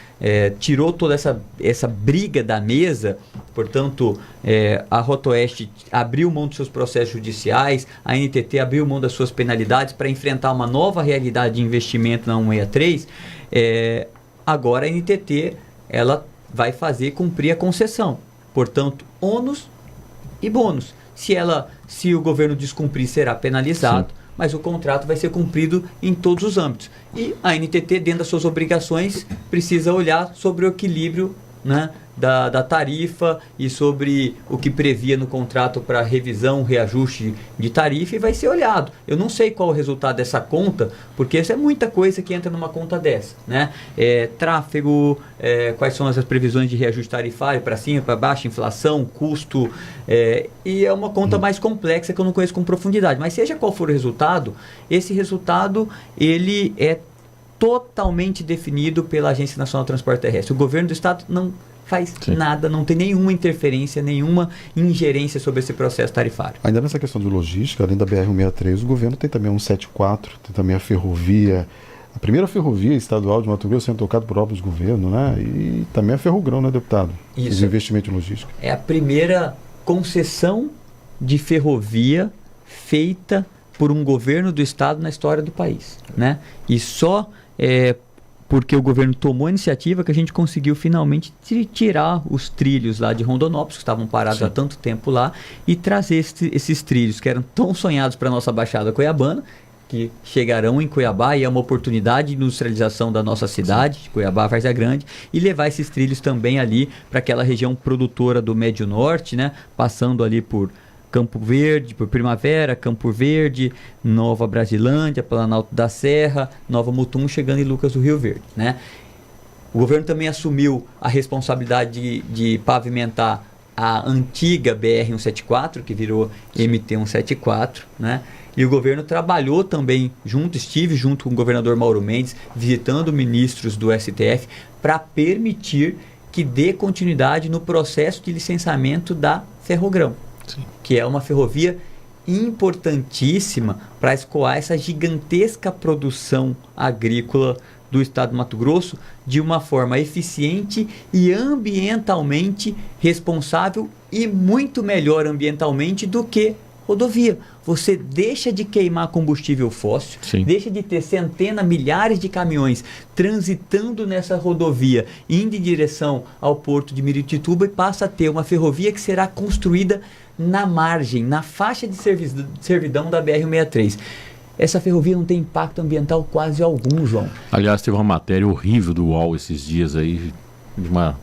[SPEAKER 5] Tirou toda essa briga da mesa. Portanto, a Rotoeste abriu mão dos seus processos judiciais, a ANTT abriu mão das suas penalidades para enfrentar uma nova realidade de investimento na 163. Agora a ANTT ela vai fazer cumprir a concessão. Portanto, ônus e bônus. Se o governo descumprir, será penalizado. Sim. Mas o contrato vai ser cumprido em todos os âmbitos. E a ANTT, dentro das suas obrigações, precisa olhar sobre o equilíbrio, né, da tarifa e sobre o que previa no contrato para revisão, reajuste de tarifa, e vai ser olhado. Eu não sei qual o resultado dessa conta, porque isso é muita coisa que entra numa conta dessa, né? Tráfego, quais são as previsões de reajuste tarifário para cima, para baixo, inflação, custo, e é uma conta mais complexa que eu não conheço com profundidade. Mas seja qual for o resultado, esse resultado ele é totalmente definido pela Agência Nacional de Transporte Terrestre. O governo do Estado não faz Sim. nada, não tem nenhuma interferência, nenhuma ingerência sobre esse processo tarifário.
[SPEAKER 3] Ainda nessa questão de logística, além da BR-163, o governo tem também a 174, tem também a ferrovia, a primeira ferrovia estadual de Mato Grosso sendo tocada por obras de governo, né? E também a Ferrogrão, né, deputado?
[SPEAKER 5] Isso.
[SPEAKER 3] Os investimentos em logística.
[SPEAKER 5] É a primeira concessão de ferrovia feita por um governo do Estado na história do país, né? E só porque o governo tomou a iniciativa que a gente conseguiu finalmente tirar os trilhos lá de Rondonópolis, que estavam parados Sim. há tanto tempo lá, e trazer esses trilhos que eram tão sonhados para a nossa Baixada Cuiabana, que chegarão em Cuiabá, e é uma oportunidade de industrialização da nossa cidade, de Cuiabá, Várzea Grande, e levar esses trilhos também ali para aquela região produtora do Médio Norte, né? Passando ali por Campo Verde, por Primavera, Campo Verde, Nova Brasilândia, Planalto da Serra, Nova Mutum, chegando em Lucas do Rio Verde, né? O governo também assumiu a responsabilidade de pavimentar a antiga BR-174, que virou MT-174, né? E o governo trabalhou também estive junto com o governador Mauro Mendes, visitando ministros do STF, para permitir que dê continuidade no processo de licenciamento da Ferrogrão, que é uma ferrovia importantíssima para escoar essa gigantesca produção agrícola do estado do Mato Grosso de uma forma eficiente e ambientalmente responsável, e muito melhor ambientalmente do que rodovia. Você deixa de queimar combustível fóssil, deixa de ter milhares de caminhões transitando nessa rodovia, indo em direção ao porto de Miritituba, e passa a ter uma ferrovia que será construída na margem, na faixa de servidão da BR-163. Essa ferrovia não tem impacto ambiental quase algum, João.
[SPEAKER 2] Aliás, teve uma matéria horrível do UOL esses dias aí, de uma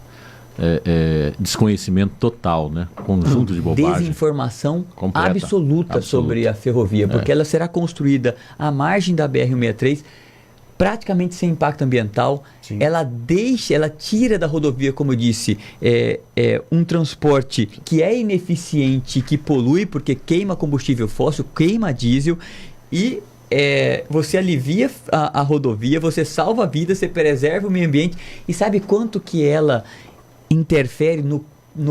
[SPEAKER 2] desconhecimento total, né? Conjunto de bobagem.
[SPEAKER 5] Desinformação absoluta sobre a ferrovia, porque ela será construída à margem da BR-163, praticamente sem impacto ambiental. Ela tira da rodovia, como eu disse, um transporte que é ineficiente, que polui, porque queima combustível fóssil, queima diesel, e você alivia a rodovia, você salva vidas, você preserva o meio ambiente. E sabe quanto que ela interfere no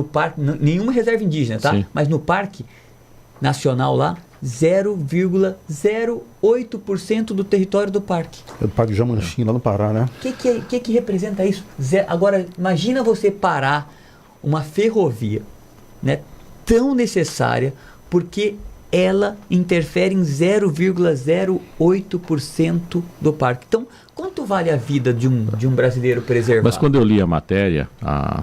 [SPEAKER 5] parque? Nenhuma reserva indígena, tá? Mas no parque nacional lá, 0,08% do território do parque.
[SPEAKER 3] É do Parque Jamanchim, lá no Pará, né?
[SPEAKER 5] O que representa isso? Agora, imagina você parar uma ferrovia, né, tão necessária, porque ela interfere em 0,08% do parque. Então, quanto vale a vida de um brasileiro preservado?
[SPEAKER 2] Mas quando eu li a matéria,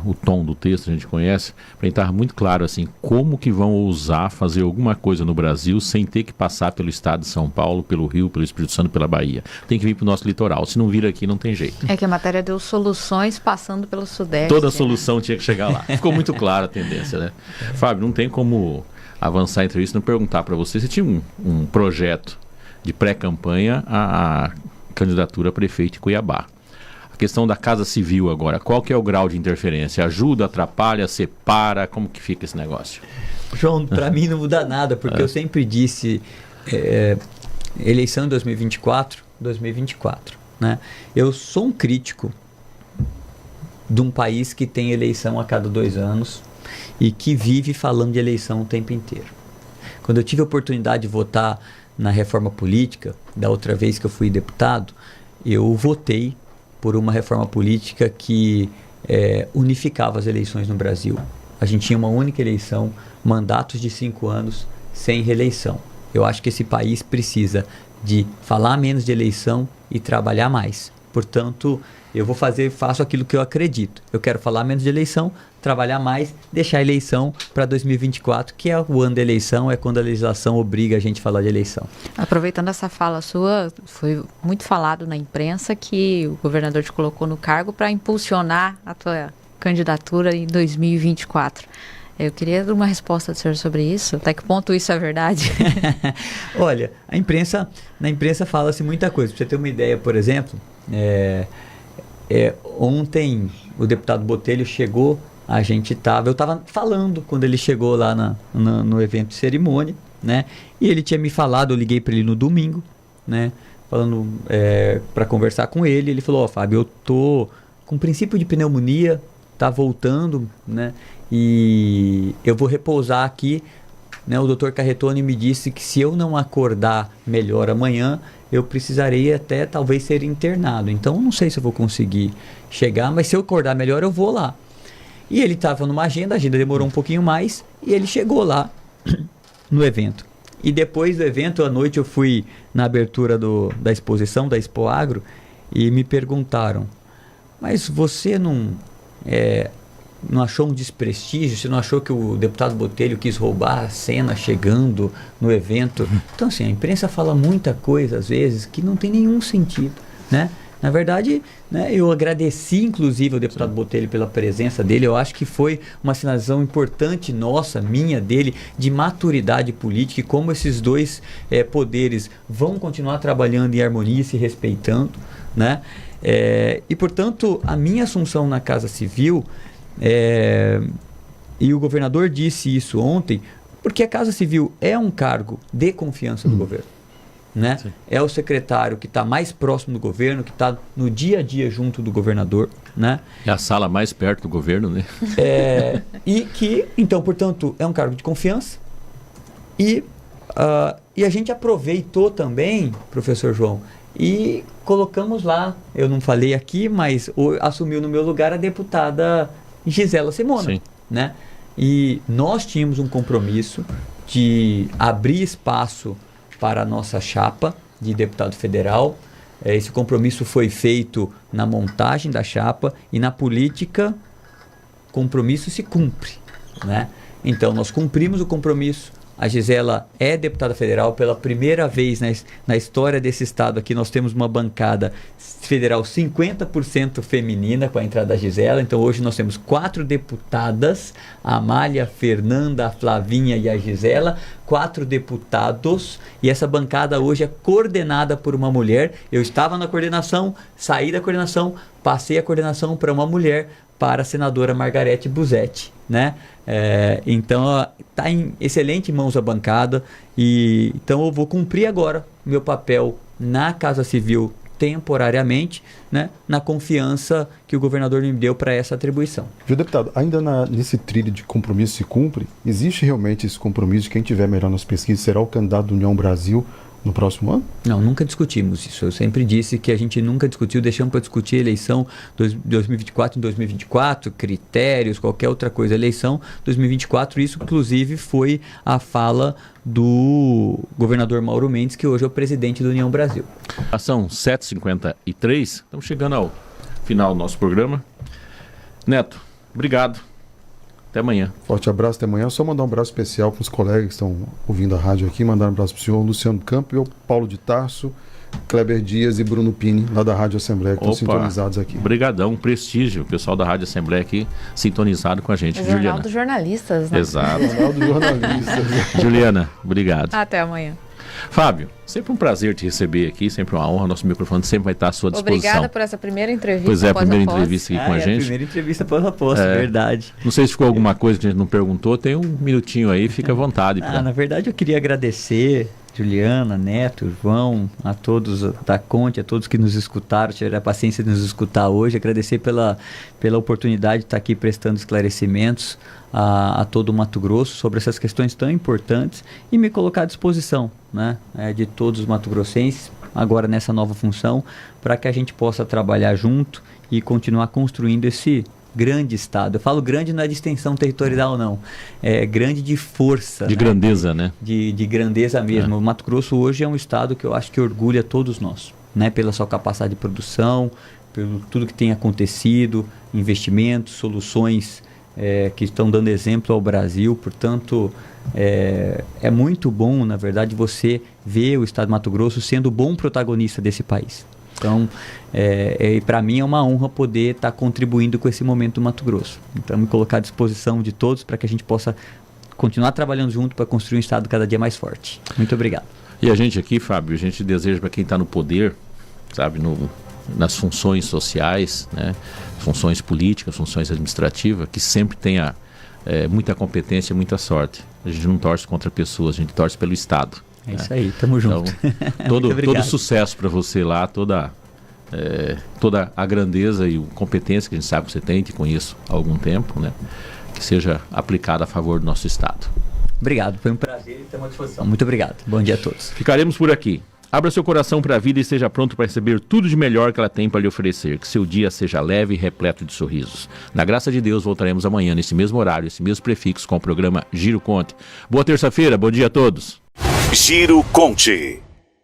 [SPEAKER 2] o tom do texto a gente conhece, para mim estava muito claro assim, como que vão ousar fazer alguma coisa no Brasil sem ter que passar pelo estado de São Paulo, pelo Rio, pelo Espírito Santo, pela Bahia. Tem que vir para o nosso litoral. Se não vir aqui, não tem jeito.
[SPEAKER 4] É que a matéria deu soluções passando pelo Sudeste.
[SPEAKER 2] Toda solução tinha que chegar lá. Ficou muito clara a tendência, né? Fábio, não tem como avançar a entrevista e não perguntar para você. Você tinha um projeto de pré-campanha a candidatura a prefeito de Cuiabá. A questão da Casa Civil agora, qual que é o grau de interferência? Ajuda, atrapalha, separa? Como que fica esse negócio?
[SPEAKER 5] João, para mim não muda nada, porque eu sempre disse, eleição em 2024, né? Eu sou um crítico de um país que tem eleição a cada 2 anos e que vive falando de eleição o tempo inteiro. Quando eu tive a oportunidade de votar na reforma política, da outra vez que eu fui deputado, eu votei por uma reforma política que unificava as eleições no Brasil. A gente tinha uma única eleição, mandatos de 5 anos, sem reeleição. Eu acho que esse país precisa de falar menos de eleição e trabalhar mais. Portanto, eu faço aquilo que eu acredito. Eu quero falar menos de eleição, trabalhar mais, deixar a eleição para 2024, que é o ano da eleição, é quando a legislação obriga a gente a falar de eleição.
[SPEAKER 4] Aproveitando essa fala sua, foi muito falado na imprensa que o governador te colocou no cargo para impulsionar a tua candidatura em 2024. Eu queria uma resposta do senhor sobre isso. Até que ponto isso é verdade?
[SPEAKER 5] Olha, na imprensa fala-se muita coisa. Para você ter uma ideia, por exemplo, ontem o deputado Botelho chegou, eu estava falando quando ele chegou lá no evento de cerimônia, né? E ele tinha me falado, eu liguei para ele no domingo, né? Falando para conversar com ele. Ele falou: Fábio, eu tô com princípio de pneumonia, tá voltando, né? E eu vou repousar aqui, né? O Dr. Carretoni me disse que se eu não acordar melhor amanhã, eu precisarei até talvez ser internado. Então não sei se eu vou conseguir chegar, mas se eu acordar melhor eu vou lá. E ele estava numa agenda, a agenda demorou um pouquinho mais, e ele chegou lá no evento. E depois do evento, à noite, eu fui na abertura da exposição, da Expo Agro, e me perguntaram: mas você não não achou um desprestígio? Você não achou que o deputado Botelho quis roubar a cena chegando no evento? Então, assim, a imprensa fala muita coisa, às vezes, que não tem nenhum sentido, né? Na verdade, né, eu agradeci, inclusive, ao deputado Botelho pela presença dele. Eu acho que foi uma sinalização importante nossa, minha, dele, de maturidade política e como esses dois poderes vão continuar trabalhando em harmonia e se respeitando, né? E, portanto, a minha assunção na Casa Civil, e o governador disse isso ontem, porque a Casa Civil é um cargo de confiança do governo. Né? É o secretário que está mais próximo do governo, que está no dia a dia junto do governador, né?
[SPEAKER 2] É a sala mais perto do governo, né?
[SPEAKER 5] E que, então, portanto, é um cargo de confiança. E a gente aproveitou também, professor João, e colocamos lá, eu não falei aqui, mas assumiu no meu lugar a deputada Gisela Simona, né? E nós tínhamos um compromisso de abrir espaço para a nossa chapa de deputado federal. Esse compromisso foi feito na montagem da chapa e na política, compromisso se cumpre, né? Então, nós cumprimos o compromisso. A Gisela é deputada federal pela primeira vez na história desse estado aqui. Nós temos uma bancada federal 50% feminina com a entrada da Gisela. Então hoje nós temos 4 deputadas, a Amália, a Fernanda, a Flavinha e a Gisela, 4 deputados, e essa bancada hoje é coordenada por uma mulher. Eu estava na coordenação, saí da coordenação, passei a coordenação para uma mulher, para a senadora Margarete Busetti, né? Então está em excelente mãos a bancada, e então eu vou cumprir agora meu papel na Casa Civil temporariamente, né? Na confiança que o governador me deu para essa atribuição.
[SPEAKER 3] Viu, deputado, ainda nesse trilho de compromisso se cumpre, existe realmente esse compromisso de quem tiver melhor nas pesquisas será o candidato do União Brasil no próximo ano?
[SPEAKER 5] Não, nunca discutimos isso. Eu sempre disse que a gente nunca discutiu, deixamos para discutir eleição 2024 em 2024, critérios, qualquer outra coisa. Eleição 2024, isso inclusive foi a fala do governador Mauro Mendes, que hoje é o presidente da União Brasil.
[SPEAKER 2] São 7h53, estamos chegando ao final do nosso programa. Neto, obrigado. Até amanhã.
[SPEAKER 3] Forte abraço, até amanhã. Só mandar um abraço especial para os colegas que estão ouvindo a rádio aqui. Mandar um abraço para o senhor Luciano Campbell, Paulo de Tarso, Kleber Dias e Bruno Pini, lá da Rádio Assembleia, que estão sintonizados aqui.
[SPEAKER 2] Obrigadão, prestígio. O pessoal da Rádio Assembleia aqui sintonizado com a gente.
[SPEAKER 4] É
[SPEAKER 2] Juliana.
[SPEAKER 4] Jornal dos Jornalistas, né?
[SPEAKER 2] Exato.
[SPEAKER 3] Jornal dos Jornalistas.
[SPEAKER 2] Juliana, obrigado.
[SPEAKER 4] Até amanhã.
[SPEAKER 2] Fábio, sempre um prazer te receber aqui, sempre uma honra. Nosso microfone sempre vai estar à sua disposição.
[SPEAKER 4] Obrigada por essa primeira entrevista.
[SPEAKER 2] Pois é, a primeira entrevista aqui com a gente.
[SPEAKER 5] A primeira entrevista após a posse, verdade.
[SPEAKER 2] Não sei se ficou alguma coisa que a gente não perguntou, tem um minutinho aí, fica à vontade.
[SPEAKER 5] Na verdade, eu queria agradecer Juliana, Neto, João, a todos da Conte, a todos que nos escutaram, tiveram a paciência de nos escutar hoje, agradecer pela oportunidade de estar aqui prestando esclarecimentos a todo o Mato Grosso sobre essas questões tão importantes e me colocar à disposição, né, de todos os mato-grossenses, agora nessa nova função, para que a gente possa trabalhar junto e continuar construindo esse grande estado. Eu falo grande não é de extensão territorial, não. É grande de força.
[SPEAKER 2] De grandeza, né?
[SPEAKER 5] De grandeza mesmo. O Mato Grosso hoje é um estado que eu acho que orgulha todos nós, né? Pela sua capacidade de produção, pelo tudo que tem acontecido, investimentos, soluções que estão dando exemplo ao Brasil. Portanto, é muito bom, na verdade, você ver o estado de Mato Grosso sendo o bom protagonista desse país. Então, para mim é uma honra poder estar contribuindo com esse momento do Mato Grosso. Então, me colocar à disposição de todos para que a gente possa continuar trabalhando junto para construir um estado cada dia mais forte. Muito obrigado.
[SPEAKER 2] E a gente aqui, Fábio, a gente deseja para quem está no poder, sabe, nas funções sociais, né, funções políticas, funções administrativas, que sempre tenha muita competência e muita sorte. A gente não torce contra pessoas, a gente torce pelo Estado.
[SPEAKER 5] É isso aí, tamo junto.
[SPEAKER 2] Então, todo sucesso para você lá, toda a grandeza e competência que a gente sabe que você tem, te conheço há algum tempo, né, que seja aplicada a favor do nosso Estado.
[SPEAKER 5] Obrigado, foi um prazer e estamos à disposição. Muito obrigado, bom dia a todos.
[SPEAKER 2] Ficaremos por aqui. Abra seu coração para a vida e esteja pronto para receber tudo de melhor que ela tem para lhe oferecer. Que seu dia seja leve e repleto de sorrisos. Na graça de Deus, voltaremos amanhã, nesse mesmo horário, esse mesmo prefixo, com o programa Giro Conte. Boa terça-feira, bom dia a todos.
[SPEAKER 1] Giro Conte.